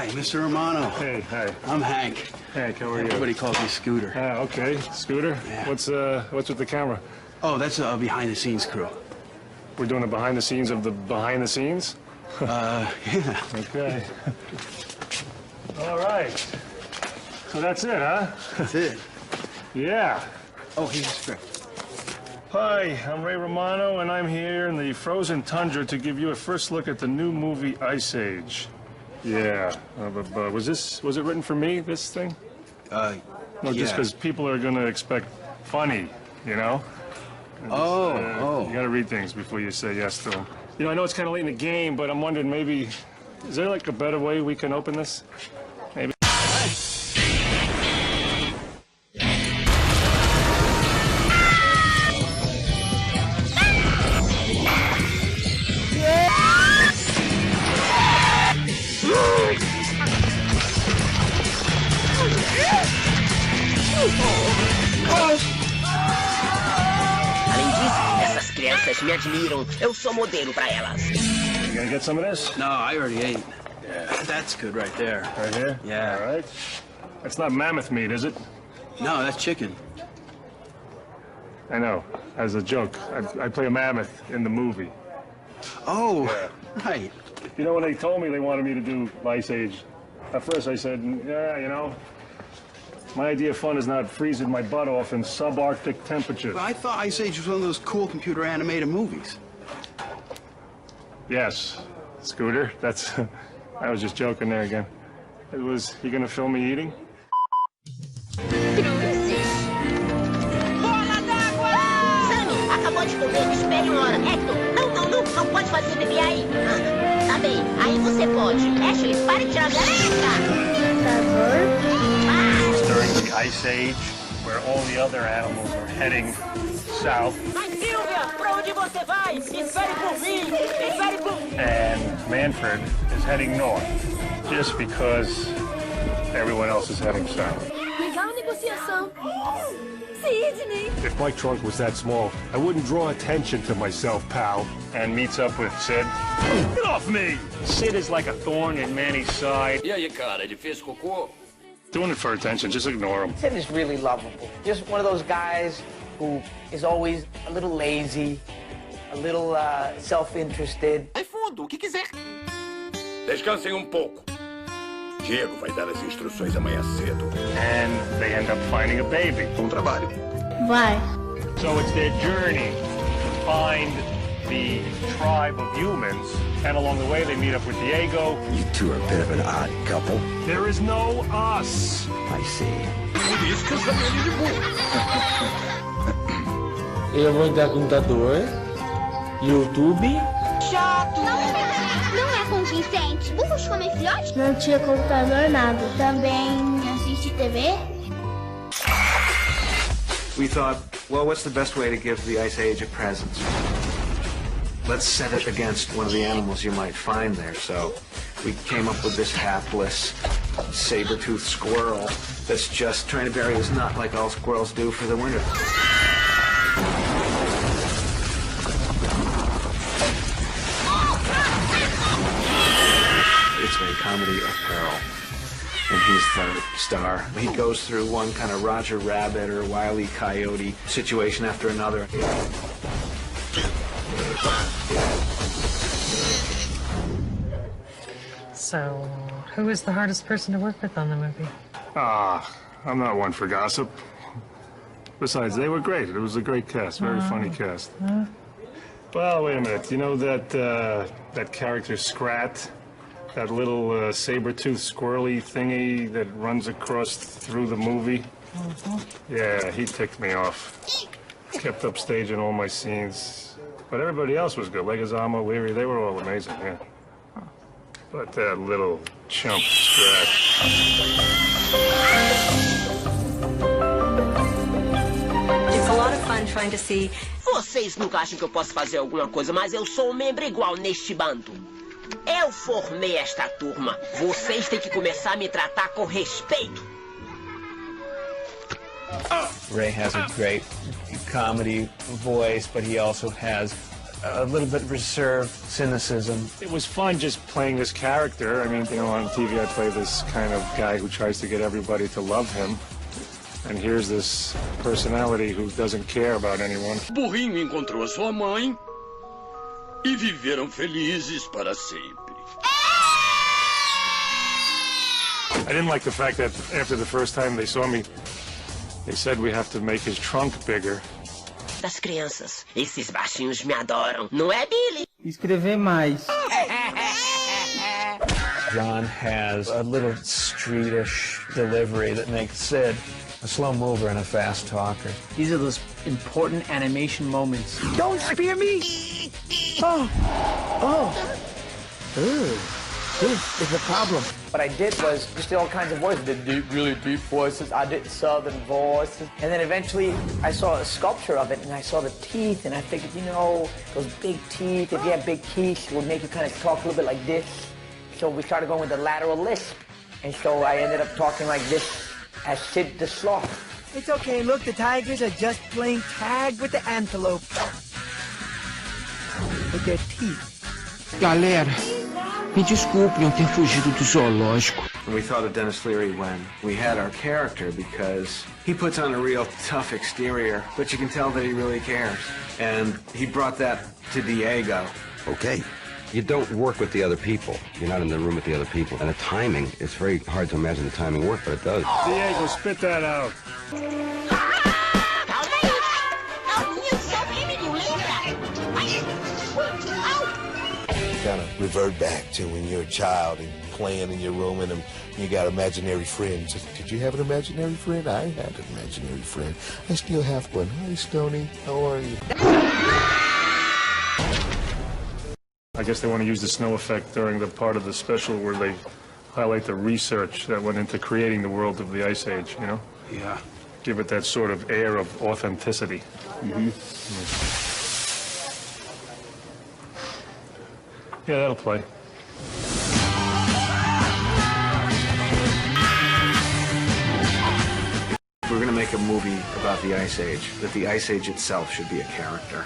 Hi, Mr. Romano. Hey, hi. I'm Hank. Hank, how are you? Everybody calls me Scooter. Okay. Scooter? Yeah. What's with the camera? Oh, that's a behind-the-scenes crew. We're doing the behind the scenes of the behind the scenes? Yeah. Okay. All right. So that's it, huh? That's it. Yeah. Oh, here's the script. Hi, I'm Ray Romano, and I'm here in the frozen tundra to give you a first look at the new movie Ice Age. Yeah. Was it written for me, this thing? No, yeah. just because people are going to expect funny, you know? Oh. You got to read things before you say yes to them. You know, I know it's kind of late in the game, but I'm wondering maybe, is there like a better way we can open this? Maybe. Além disso, essas crianças me admiram. Eu sou modelo pra elas. You gonna get some of this? No, I already ate. Yeah. That's good right there. Right here? Yeah. All right. That's not mammoth meat, is it? No, that's chicken. I know. As a joke, I play a mammoth in the movie. Oh, Yeah. right. You know, when they told me they wanted me to do Ice Age, at first I said, yeah, you know, my idea of fun is not freezing my butt off in subarctic temperatures. Well, I thought Ice Age was one of those cool computer animated movies. Yes, Scooter, that's... I was just joking there again. It was, you gonna film me eating? Bola d'água! Sammy, acabou de comer. Espere uma hora. Hector, não pode fazer bebê aí. Tá bem, aí você pode. Ashley, pare de tirar a It's during the Ice Age, where all the other animals are heading south. Mas Silvia, pra onde você vai? Espere por mim! Espere por mim! And Manfred is heading north, just because everyone else is heading south. Legal negociação. Sidney. If my trunk was that small, I wouldn't draw attention to myself, pal. And meets up with Sid. Get off me! Sid is like a thorn in Manny's side. E aí, cara, ele fez cocô? Doing it for attention, just ignore him. Sid is really lovable. Just one of those guys who is always a little lazy, a little self-interested. Vai fundo, o que quiser. Descansem um pouco. Diego vai dar as instruções amanhã cedo. And they end up finding a baby. Bom trabalho. Vai. So it's their journey to find the tribe of humans, and along the way they meet up with Diego. You two are a bit of an odd couple. There is no us. I see. Por isso que eu chamei ele de burro. Eu vou entrar computador, YouTube. Chato. Não é convincente. Burros comem filhote? Não tinha computador, nada. Também assiste TV? We thought, well, what's the best way to give the Ice Age a present? Let's set it against one of the animals you might find there. So we came up with this hapless saber-toothed squirrel that's just trying to bury his nut like all squirrels do for the winter. It's a comedy of peril, and he's the star. He goes through one kind of Roger Rabbit or Wile E. Coyote situation after another. So, who was the hardest person to work with on the movie? I'm not one for gossip. Besides, they were great. It was a great cast, very funny cast. Well, wait a minute. You know that character Scrat? That little saber-toothed squirrely thingy that runs across through the movie? Yeah, he ticked me off. Kept upstage in all my scenes. But everybody else was good. Leguizamo, Leary, they were all amazing, yeah. But that little chump Scrat. It's a lot of fun trying to see. Vocês nunca acham que eu posso fazer alguma coisa, mas eu sou um membro igual neste bando. Eu formei esta turma. Vocês têm que começar a me tratar com respeito. Ray has a great comedy voice, but he also has a little bit reserved cynicism. It was fun just playing this character. I mean, you know, on TV I play this kind of guy who tries to get everybody to love him. And here's this personality who doesn't care about anyone. Burrinho encontrou a sua mãe e viveram felizes para sempre. I didn't like the fact that after the first time they saw me, they said we have to make his trunk bigger. Das crianças, esses baixinhos me adoram, não é, Billy? Escrever mais. John has a little streetish delivery that makes Sid a slow mover and a fast talker. These are those important animation moments. Don't spear me! Oh! This is a problem. What I did was just did all kinds of voices. I did deep, really deep voices. I did southern voices. And then eventually I saw a sculpture of it and I saw the teeth and I figured, you know, those big teeth, if you have big teeth, it would make you kind of talk a little bit like this. So we started going with the lateral lisp. And so I ended up talking like this as Sid the Sloth. It's okay, look, the tigers are just playing tag with the antelope. With their teeth. Galera, me desculpem eu ter fugido do zoológico. We thought of Dennis Leary when we had our character because he puts on a real tough exterior, but you can tell that he really cares. And he brought that to Diego. Okay. You don't work with the other people. You're not in the room with the other people. And the timing, it's very hard to imagine the timing work, but it does. Diego, spit that out. Kind of revert back to when you're a child and playing in your room and you got imaginary friends. Did you have an imaginary friend? I had an imaginary friend. I still have one. Hi, Stoney. How are you? I guess they want to use the snow effect during the part of the special where they highlight the research that went into creating the world of the Ice Age, you know? Yeah. Give it that sort of air of authenticity. Yeah, that'll play. We're going to make a movie about the Ice Age, that the Ice Age itself should be a character.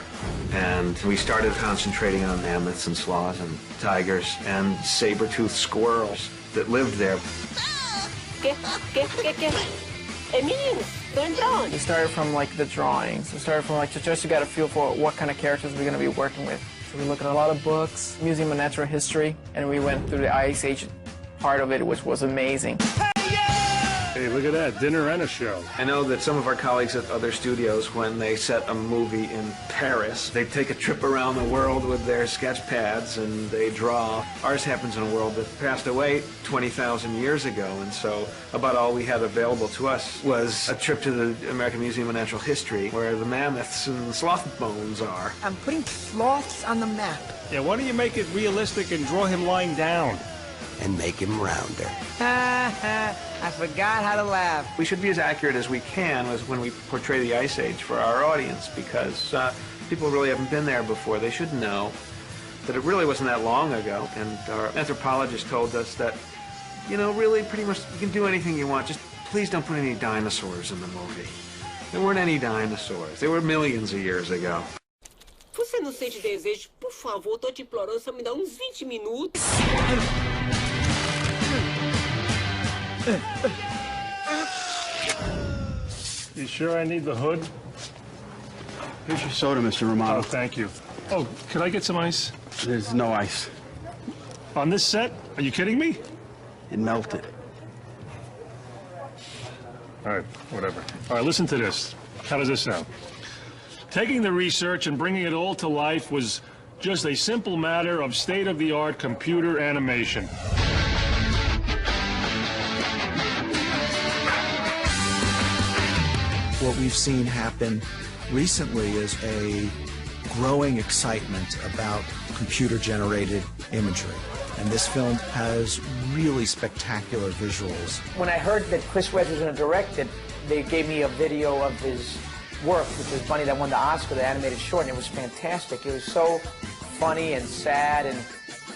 And we started concentrating on mammoths and sloths and tigers and saber-toothed squirrels that lived there. We started from like the drawings. We started from like just to get a feel for what kind of characters we're going to be working with. So we looked at a lot of books, Museum of Natural History, and we went through the Ice Age part of it, which was amazing. Hey, look at that, dinner and a show. I know that some of our colleagues at other studios, when they set a movie in Paris, they take a trip around the world with their sketch pads and they draw. Ours happens in a world that passed away 20,000 years ago, and so about all we had available to us was a trip to the American Museum of Natural History, where the mammoths and sloth bones are. I'm putting sloths on the map. Yeah, why don't you make it realistic and draw him lying down? And make him rounder. I forgot how to laugh. We should be as accurate as we can when we portray the Ice Age for our audience, because people really haven't been there before. They should know that it really wasn't that long ago, and our anthropologist told us that, you know, really pretty much you can do anything you want, just please don't put any dinosaurs in the movie. There weren't any dinosaurs. They were millions of years ago. Você não sente desejo? Por favor, tô te implorando, só me dá uns 20 minutos. You sure I need the hood? Here's your soda, Mr. Romano. Oh, thank you. Oh, could I get some ice? There's no ice. On this set? Are you kidding me? It melted. All right, whatever. All right, listen to this. How does this sound? Taking the research and bringing it all to life was just a simple matter of state-of-the-art computer animation. What we've seen happen recently is a growing excitement about computer-generated imagery. And this film has really spectacular visuals. When I heard that Chris Wedge was going to direct it, they gave me a video of his work, which was Bunny that won the Oscar, the animated short, and it was fantastic. It was so funny and sad and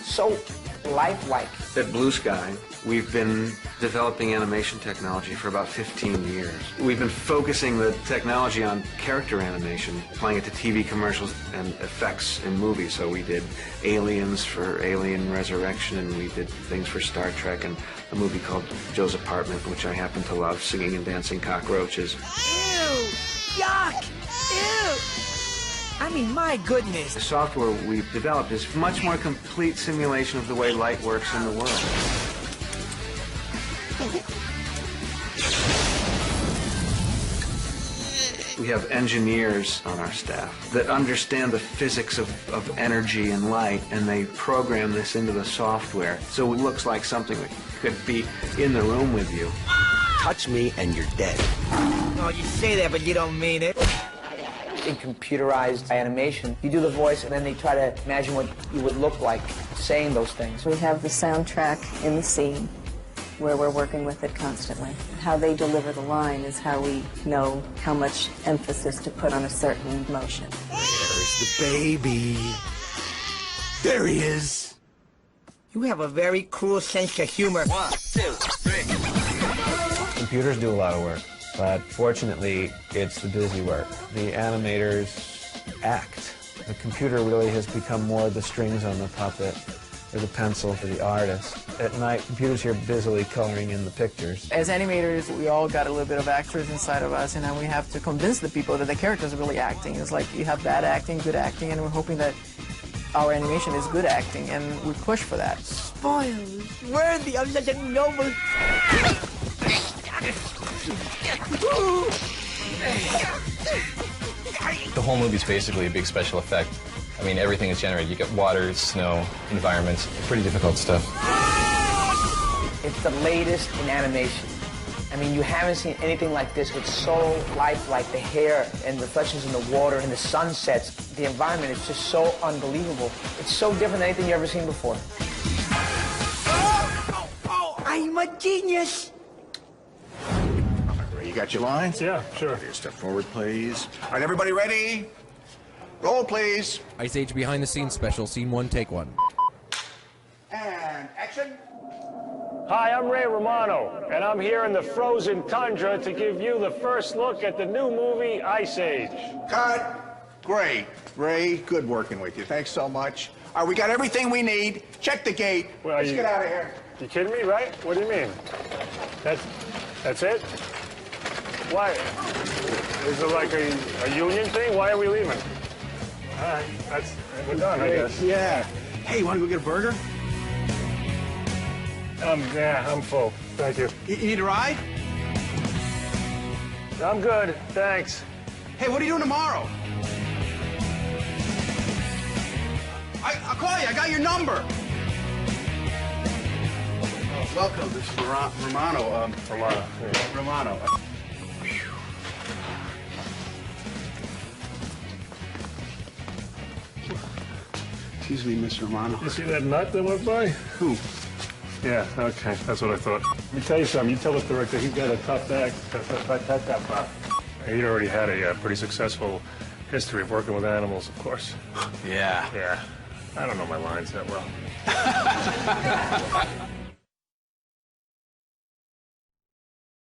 so lifelike. That blue sky We've been developing animation technology for about 15 years. We've been focusing the technology on character animation, applying it to TV commercials and effects in movies. So we did Aliens for Alien Resurrection, and we did things for Star Trek, and a movie called Joe's Apartment, which I happen to love, singing and dancing cockroaches. Ew! Yuck! Ew! I mean, my goodness. The software we've developed is much more complete simulation of the way light works in the world. We have engineers on our staff that understand the physics of energy and light, and they program this into the software so it looks like something that could be in the room with you. Touch me and you're dead. Oh, you say that, but you don't mean it. In computerized animation, you do the voice and then they try to imagine what you would look like saying those things. We have the soundtrack in the scene where we're working with it constantly. How they deliver the line is how we know how much emphasis to put on a certain emotion. There's the baby. There he is. You have a very cruel sense of humor. 1, 2, 3. Computers do a lot of work, but fortunately, it's the busy work. The animators act. The computer really has become more the strings on the puppet, or the pencil for the artist. At night, computers here busily coloring in the pictures. As animators, we all got a little bit of actors inside of us, and then we have to convince the people that the characters are really acting. It's like you have bad acting, good acting, and we're hoping that our animation is good acting, and we push for that. Spoiled, worthy of such a noble... The whole movie's basically a big special effect. I mean, everything is generated. You get water, snow, environments, pretty difficult stuff. It's the latest in animation. I mean, you haven't seen anything like this. It's so lifelike. The hair and reflections in the water and the sunsets. The environment is just so unbelievable. It's so different than anything you've ever seen before. I'm a genius. You got your lines? Yeah, sure. Step forward, please. All right, everybody ready? Roll, please. Ice Age Behind the Scenes special, scene 1, take 1. And action. Hi, I'm Ray Romano, and I'm here in the frozen tundra to give you the first look at the new movie, Ice Age. Cut. Great. Ray, good working with you. Thanks so much. All right, we got everything we need. Check the gate. Well, Let's get out of here. You kidding me, right? What do you mean? That's it? Why? Is it like a union thing? Why are we leaving? All right, we're done, I guess. Yeah. Hey, you want to go get a burger? Yeah, I'm full. Thank you. You need a ride? I'm good, thanks. Hey, what are you doing tomorrow? I'll call you. I got your number. Welcome, this is Romano. Romano. Yeah. Romano. Excuse me, Mr. Romano. You see that nut that went by? Who? Yeah, okay, that's what I thought. Let me tell you something. You tell the director he's got a tough act. He already had a pretty successful history of working with animals, of course. Yeah. Yeah. I don't know my lines that well.